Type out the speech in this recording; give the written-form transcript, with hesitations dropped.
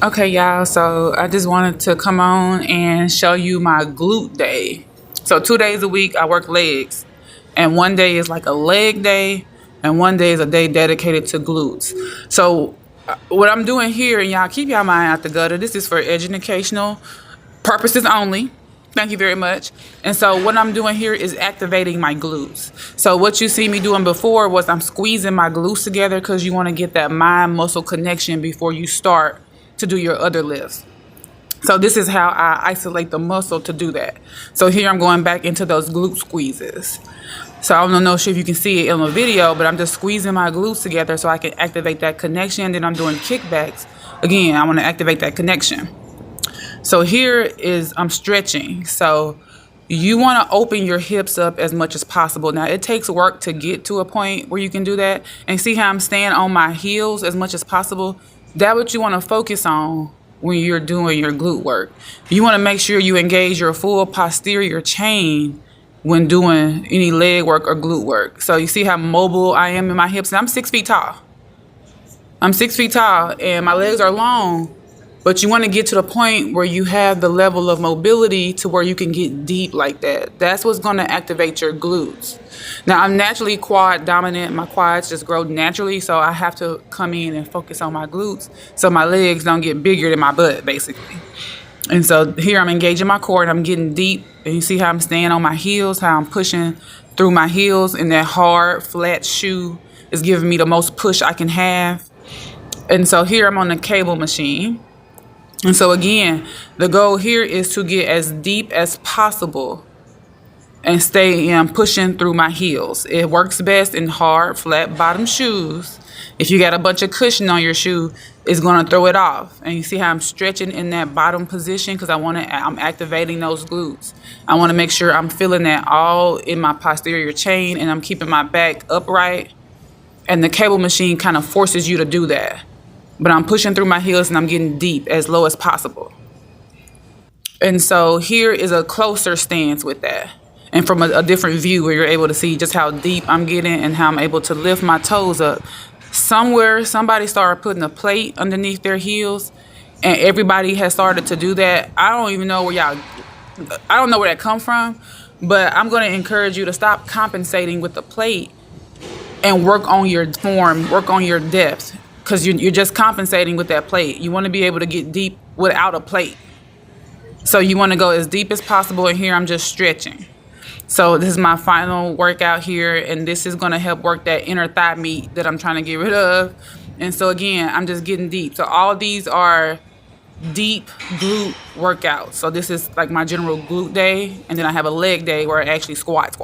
Okay, y'all, so I just wanted to come on and show you my glute day. So 2 days a week I work legs, and one day is like a leg day, and one day is a day dedicated to glutes. So what I'm doing here, and y'all keep y'all mind out the gutter, this is for educational purposes only. Thank you very much. And so what I'm doing here is activating my glutes. So what you see me doing before was I'm squeezing my glutes together because you want to get that mind muscle connection before you start to do your other lifts. So this is how I isolate the muscle to do that. So here I'm going back into those glute squeezes. So I don't know if you can see it in the video, but I'm just squeezing my glutes together so I can activate that connection. Then I'm doing kickbacks. Again, I want to activate that connection. So here is I'm stretching. So you want to open your hips up as much as possible. Now it takes work to get to a point where you can do that. And see how I'm staying on my heels as much as possible? That's what you want to focus on when you're doing your glute work. You want to make sure you engage your full posterior chain when doing any leg work or glute work. So you see how mobile I am in my hips? And I'm 6 feet tall. I'm 6 feet tall and my legs are long. But you want to get to the point where you have the level of mobility to where you can get deep like that. That's what's going to activate your glutes. Now, I'm naturally quad dominant. My quads just grow naturally, so I have to come in and focus on my glutes so my legs don't get bigger than my butt, basically. And so here I'm engaging my core and I'm getting deep. And you see how I'm staying on my heels, how I'm pushing through my heels, and that hard, flat shoe is giving me the most push I can have. And so here I'm on the cable machine. And so again, the goal here is to get as deep as possible and stay pushing through my heels. It works best in hard, flat bottom shoes. If you got a bunch of cushion on your shoe, it's going to throw it off. And you see how I'm stretching in that bottom position because I'm activating those glutes. I want to make sure I'm feeling that all in my posterior chain and I'm keeping my back upright. And the cable machine kind of forces you to do that. But I'm pushing through my heels and I'm getting deep as low as possible. And so here is a closer stance with that. And from a different view where you're able to see just how deep I'm getting and how I'm able to lift my toes up. Somewhere, somebody started putting a plate underneath their heels and everybody has started to do that. I don't know where that come from, but I'm going to encourage you to stop compensating with the plate and work on your form, work on your depth. Because you're just compensating with that plate. You want to be able to get deep without a plate. So you want to go as deep as possible. And here I'm just stretching. So this is my final workout here. And this is going to help work that inner thigh meat that I'm trying to get rid of. And so again, I'm just getting deep. So all these are deep glute workouts. So this is like my general glute day. And then I have a leg day where I actually squat.